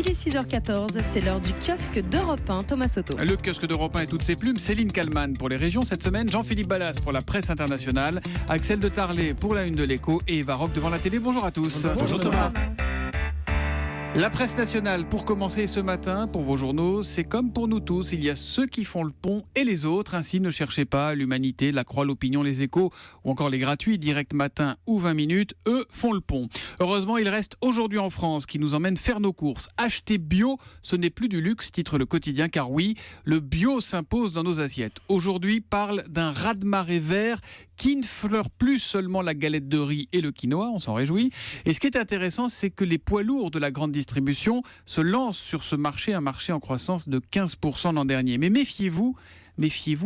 Il est 6h14, c'est l'heure du kiosque d'Europe 1, Thomas Soto. Le kiosque d'Europe 1 et toutes ses plumes, Céline Kallmann pour les régions cette semaine, Jean-Philippe Ballas pour la presse internationale, Axel de Tarlet pour la une de l'Écho et Eva Rock devant la télé. Bonjour à tous. Bonjour Thomas. La presse nationale, pour commencer ce matin, pour vos journaux, c'est comme pour nous tous, il y a ceux qui font le pont et les autres. Ainsi, ne cherchez pas l'Humanité, La Croix, L'Opinion, Les Échos ou encore les gratuits, Direct Matin ou 20 minutes, eux font le pont. Heureusement, il reste aujourd'hui en France qui nous emmène faire nos courses. Acheter bio, ce n'est plus du luxe, titre le quotidien, car oui, le bio s'impose dans nos assiettes. Aujourd'hui, parle d'un raz-de-marée vert qui ne fleure plus seulement la galette de riz et le quinoa, on s'en réjouit. Et ce qui est intéressant, c'est que les poids lourds de la grande distribution se lancent sur ce marché, un marché en croissance de 15% l'an dernier. Mais méfiez-vous,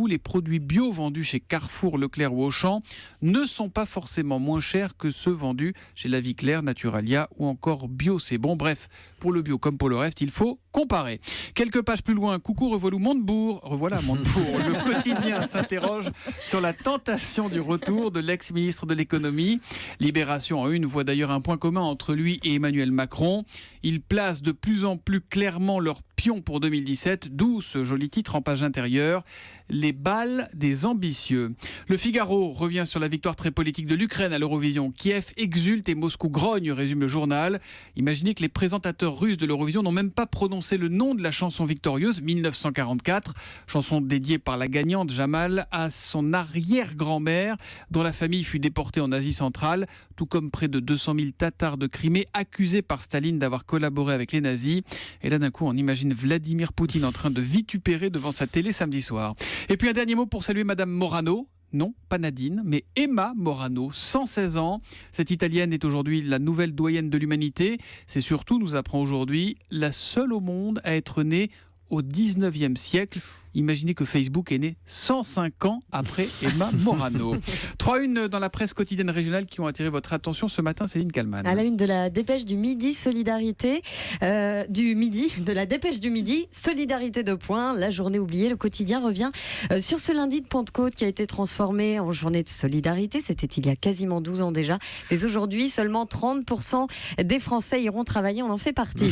les produits bio vendus chez Carrefour, Leclerc ou Auchan ne sont pas forcément moins chers que ceux vendus chez La Vie Claire, Naturalia ou encore Bio C'est Bon. Bref, pour le bio comme pour le reste, il faut comparer. Quelques pages plus loin, coucou, revoilà Montebourg. Le quotidien s'interroge sur la tentation du retour de l'ex-ministre de l'économie. Libération en une voit d'ailleurs un point commun entre lui et Emmanuel Macron. Ils placent de plus en plus clairement leur pion pour 2017, d'où ce joli titre en page intérieure, les balles des ambitieux. Le Figaro revient sur la victoire très politique de l'Ukraine à l'Eurovision. Kiev exulte et Moscou grogne, résume le journal. Imaginez que les présentateurs russes de l'Eurovision n'ont même pas prononcé le nom de la chanson victorieuse, 1944, chanson dédiée par la gagnante Jamal à son arrière-grand-mère, dont la famille fut déportée en Asie centrale, tout comme près de 200 000 Tatars de Crimée accusés par Staline d'avoir collaboré avec les nazis. Et là d'un coup, on imagine Vladimir Poutine en train de vitupérer devant sa télé samedi soir. Et puis un dernier mot pour saluer Madame Morano. Non, pas Nadine, mais Emma Morano, 116 ans. Cette Italienne est aujourd'hui la nouvelle doyenne de l'humanité. C'est surtout, nous apprend aujourd'hui, la seule au monde à être née au 19e siècle. Imaginez que Facebook est né 105 ans après Emma Morano. 3-1 dans la presse quotidienne régionale qui ont attiré votre attention ce matin, Céline Kallmann. À la une de la dépêche du midi, solidarité de la dépêche du midi, solidarité de points, la journée oubliée. Le quotidien revient sur ce lundi de Pentecôte qui a été transformé en journée de solidarité. C'était il y a quasiment 12 ans déjà. Mais aujourd'hui, seulement 30% des Français iront travailler. On en fait partie.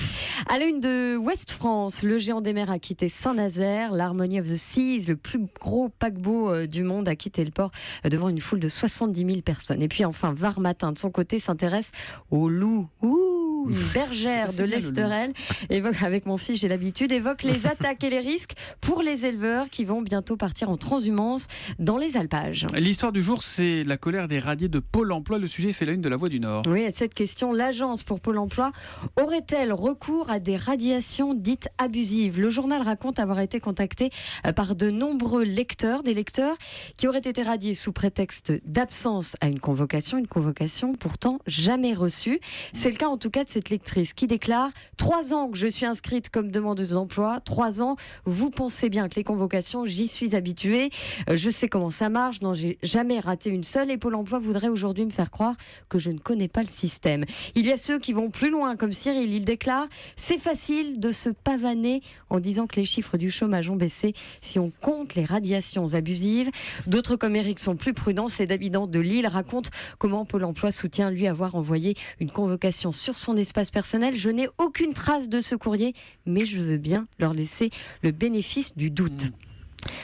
À la une de Ouest France, le géant des mers a quitté Saint-Nazaire. L'Harmonie of the Seas, le plus gros paquebot du monde, a quitté le port devant une foule de 70 000 personnes. Et puis enfin, Var Matin, de son côté, s'intéresse au loup. Une bergère de l'Esterel, avec mon fils, j'ai l'habitude, évoque les attaques et les risques pour les éleveurs qui vont bientôt partir en transhumance dans les alpages. L'histoire du jour, c'est la colère des radiés de Pôle emploi. Le sujet fait la une de La Voix du Nord. Oui, à cette question, l'agence pour Pôle emploi aurait-elle recours à des radiations dites abusives ? Le journal raconte avoir été contacté par de nombreux lecteurs, des lecteurs qui auraient été radiés sous prétexte d'absence à une convocation pourtant jamais reçue. C'est le cas en tout cas de cette lectrice qui déclare « 3 ans que je suis inscrite comme demandeuse d'emploi, 3 ans, vous pensez bien que les convocations, j'y suis habituée, je sais comment ça marche, non, j'ai jamais raté une seule et Pôle emploi voudrait aujourd'hui me faire croire que je ne connais pas le système. » Il y a ceux qui vont plus loin, comme Cyril, il déclare « C'est facile de se pavaner en disant que les chiffres du chômage ont baissé si on compte les radiations abusives. » D'autres comme Eric sont plus prudents, c'est d'habitants de Lille raconte comment Pôle emploi soutient lui avoir envoyé une convocation sur son espace personnel. Je n'ai aucune trace de ce courrier, mais je veux bien leur laisser le bénéfice du doute.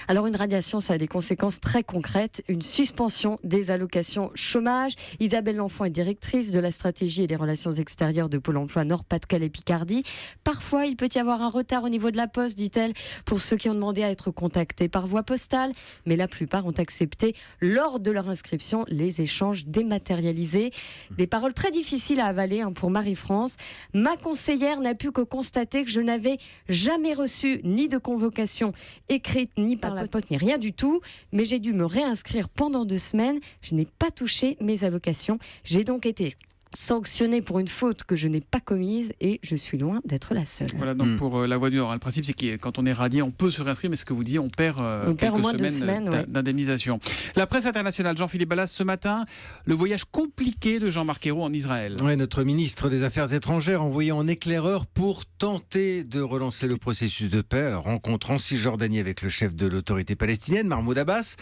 Alors une radiation, ça a des conséquences très concrètes, une suspension des allocations chômage. Isabelle L'Enfant est directrice de la stratégie et des relations extérieures de Pôle emploi Nord-Pas-de-Calais-Picardie. Parfois, il peut y avoir un retard au niveau de la poste, dit-elle, pour ceux qui ont demandé à être contactés par voie postale, mais la plupart ont accepté lors de leur inscription les échanges dématérialisés. Des paroles très difficiles à avaler pour Marie-France. Ma conseillère n'a pu que constater que je n'avais jamais reçu ni de convocation écrite ni par la poste, ni rien du tout, mais j'ai dû me réinscrire pendant 2 semaines. Je n'ai pas touché mes allocations. J'ai donc été sanctionnée pour une faute que je n'ai pas commise et je suis loin d'être la seule. Voilà donc pour La Voix du Nord. Le principe c'est que quand on est radié, on peut se réinscrire, mais ce que vous dites, on perd au moins 2 semaines d'indemnisation. La presse internationale, Jean-Philippe Ballas, ce matin, le voyage compliqué de Jean-Marc Ayrault en Israël. Oui, notre ministre des Affaires étrangères envoyé en éclaireur pour tenter de relancer le processus de paix. Alors, rencontre en Cisjordanie avec le chef de l'autorité palestinienne, Mahmoud Abbas,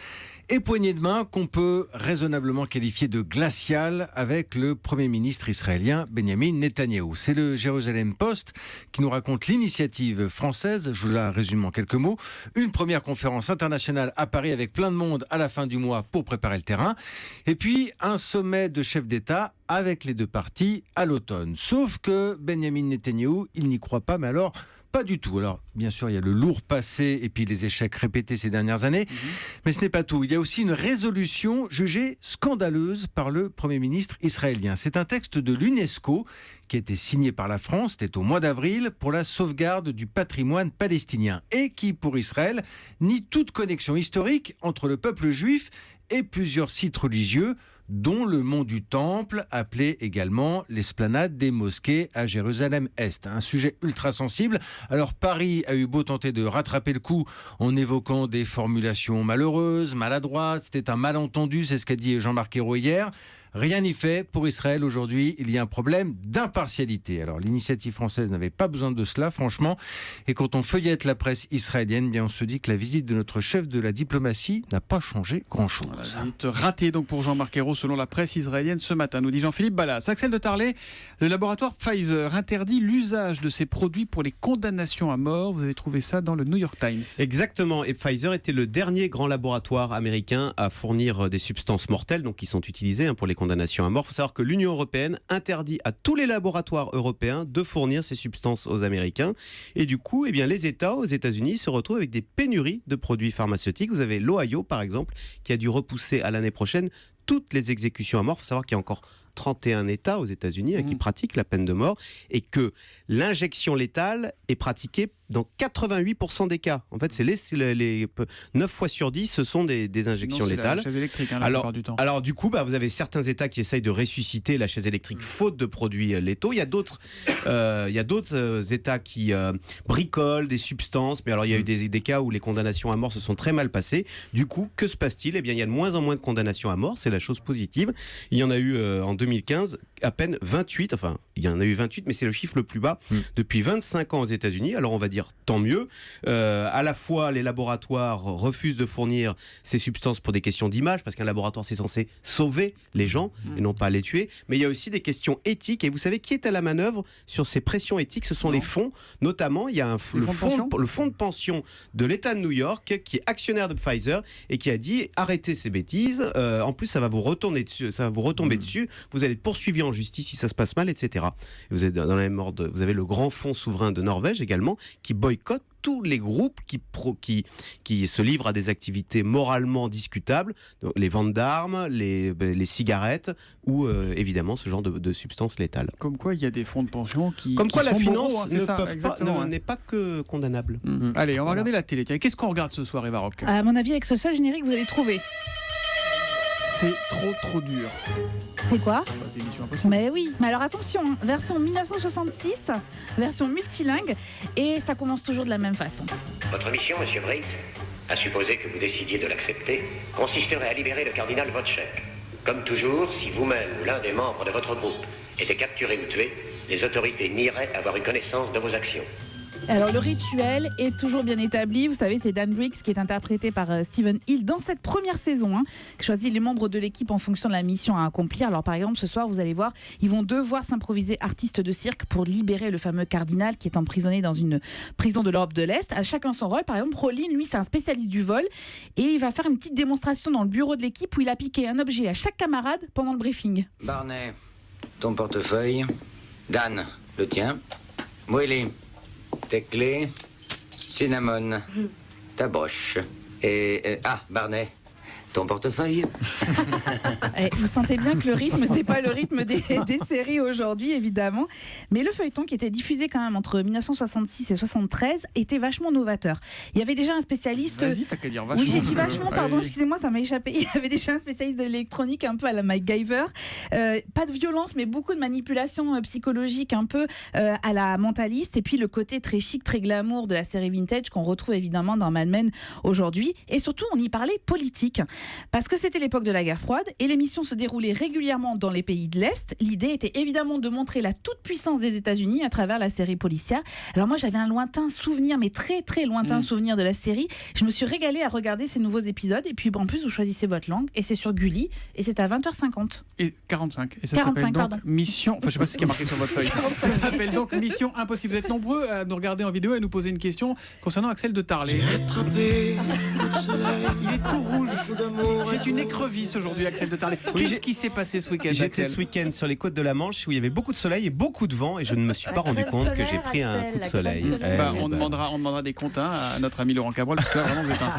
et poignée de main qu'on peut raisonnablement qualifier de glaciale avec le Premier ministre ministre israélien Benjamin Netanyahou. C'est le Jérusalem Post qui nous raconte l'initiative française. Je vous la résume en quelques mots. Une première conférence internationale à Paris avec plein de monde à la fin du mois pour préparer le terrain. Et puis un sommet de chefs d'État avec les deux parties à l'automne. Sauf que Benjamin Netanyahou, il n'y croit pas, mais alors pas du tout. Alors, bien sûr, il y a le lourd passé et puis les échecs répétés ces dernières années. Mais ce n'est pas tout. Il y a aussi une résolution jugée scandaleuse par le Premier ministre israélien. C'est un texte de l'UNESCO qui a été signé par la France, c'était au mois d'avril, pour la sauvegarde du patrimoine palestinien et qui, pour Israël, nie toute connexion historique entre le peuple juif et plusieurs sites religieux, dont le mont du Temple, appelé également l'esplanade des mosquées à Jérusalem-Est. Un sujet ultra sensible. Alors Paris a eu beau tenter de rattraper le coup en évoquant des formulations malheureuses, maladroites. C'était un malentendu, c'est ce qu'a dit Jean-Marc Ayrault hier. Rien n'y fait. Pour Israël, aujourd'hui, il y a un problème d'impartialité. Alors, l'initiative française n'avait pas besoin de cela, franchement. Et quand on feuillette la presse israélienne, bien, on se dit que la visite de notre chef de la diplomatie n'a pas changé grand-chose. Voilà, visite ratée donc pour Jean-Marc Ayrault, selon la presse israélienne ce matin, nous dit Jean-Philippe Ballas. Axel de Tarlet, le laboratoire Pfizer interdit l'usage de ses produits pour les condamnations à mort. Vous avez trouvé ça dans le New York Times. Exactement. Et Pfizer était le dernier grand laboratoire américain à fournir des substances mortelles, donc qui sont utilisées pour les condamnation à mort. Il faut savoir que l'Union européenne interdit à tous les laboratoires européens de fournir ces substances aux Américains. Et du coup, les États aux États-Unis se retrouvent avec des pénuries de produits pharmaceutiques. Vous avez l'Ohio, par exemple, qui a dû repousser à l'année prochaine toutes les exécutions à mort. Il faut savoir qu'il y a encore 31 États aux États-Unis qui pratiquent la peine de mort et que l'injection létale est pratiquée dans 88% des cas. En fait, c'est les 9 fois sur 10, ce sont des injections létales. La chaise électrique, la plupart du temps. Alors du coup, vous avez certains États qui essayent de ressusciter la chaise électrique faute de produits létaux. Il y a d'autres États qui bricolent des substances. Mais alors, il y a eu des cas où les condamnations à mort se sont très mal passées. Du coup, que se passe-t-il ? Il y a de moins en moins de condamnations à mort. C'est la chose positive. Il y en a eu en 2015 à peine 28. Enfin, il y en a eu 28, mais c'est le chiffre le plus bas depuis 25 ans aux États-Unis. Alors, on va dire tant mieux. À la fois, les laboratoires refusent de fournir ces substances pour des questions d'image, parce qu'un laboratoire, c'est censé sauver les gens et non pas les tuer. Mais il y a aussi des questions éthiques. Et vous savez qui est à la manœuvre sur ces pressions éthiques ? Ce sont les fonds. Notamment, il y a le fonds de pension de l'État de New York, qui est actionnaire de Pfizer et qui a dit arrêtez ces bêtises. En plus, ça va vous retomber dessus. Vous allez être poursuivi en justice si ça se passe mal, etc. Et vous êtes dans la même ordre. Vous avez le grand fonds souverain de Norvège également qui boycotte tous les groupes qui se livrent à des activités moralement discutables, donc les ventes d'armes, les cigarettes ou évidemment ce genre de substances létales. Comme quoi, il y a des fonds de pension qui Comme quoi, qui la sont finance moraux, n'est pas que condamnable. Allez, on va regarder la télé. Tiens, qu'est-ce qu'on regarde ce soir, Eva Rock ? À mon avis, avec ce seul générique, vous allez trouver. C'est trop dur. C'est quoi ? C'est Mission Impossible. Mais oui, mais alors attention, version 1966, version multilingue, et ça commence toujours de la même façon. Votre mission, monsieur Briggs, à supposer que vous décidiez de l'accepter, consisterait à libérer le cardinal Wojciech. Comme toujours, si vous-même ou l'un des membres de votre groupe était capturé ou tué, les autorités nieraient avoir eu connaissance de vos actions. Alors le rituel est toujours bien établi, vous savez c'est Dan Briggs qui est interprété par Stephen Hill dans cette première saison, qui choisit les membres de l'équipe en fonction de la mission à accomplir. Alors par exemple ce soir vous allez voir, ils vont devoir s'improviser artistes de cirque pour libérer le fameux cardinal qui est emprisonné dans une prison de l'Europe de l'Est. À chacun son rôle, par exemple Rollin lui c'est un spécialiste du vol et il va faire une petite démonstration dans le bureau de l'équipe où il a piqué un objet à chaque camarade pendant le briefing. Barney, ton portefeuille. Dan, le tien. Willy, tes clés. Cinnamon, ta broche. Et... Barney, ton portefeuille. Vous sentez bien que le rythme, c'est pas le rythme des séries aujourd'hui, évidemment. Mais le feuilleton qui était diffusé quand même entre 1966 et 73 était vachement novateur. Il y avait déjà un spécialiste... Vas-y, t'as qu'à dire vachement. Oui, j'ai dit vachement, pardon, Allez. excusez-moi, ça m'a échappé. Il y avait déjà un spécialiste de l'électronique un peu à la MacGyver. Pas de violence, mais beaucoup de manipulation psychologique un peu à la mentaliste. Et puis le côté très chic, très glamour de la série vintage qu'on retrouve évidemment dans Mad Men aujourd'hui. Et surtout, on y parlait politique. Parce que c'était l'époque de la guerre froide et l'émission se déroulait régulièrement dans les pays de l'Est. L'idée était évidemment de montrer la toute-puissance des États-Unis à travers la série policière. Alors moi, j'avais un lointain souvenir, mais très très lointain souvenir de la série. Je me suis régalée à regarder ces nouveaux épisodes. Et puis en plus, vous choisissez votre langue et c'est sur Gulli et c'est à 20h50. Et 45. Et ça 45, s'appelle donc pardon. Mission. Enfin, je sais pas ce qui est marqué sur votre feuille. Ça s'appelle donc Mission Impossible. Vous êtes nombreux à nous regarder en vidéo et à nous poser une question concernant Axel de Tarlé. Il est tout rouge. C'est une écrevisse aujourd'hui, Axel de Tarlé. Qu'est-ce qui s'est passé ce week-end, J'étais Axel? ce week-end sur les côtes de la Manche où il y avait beaucoup de soleil et beaucoup de vent et je ne me suis pas rendu crème compte que j'ai solaire, pris un Axel, coup de la crème soleil. solaire. On demandera des comptes à notre ami Laurent Cabrol parce que là, vraiment, vous êtes un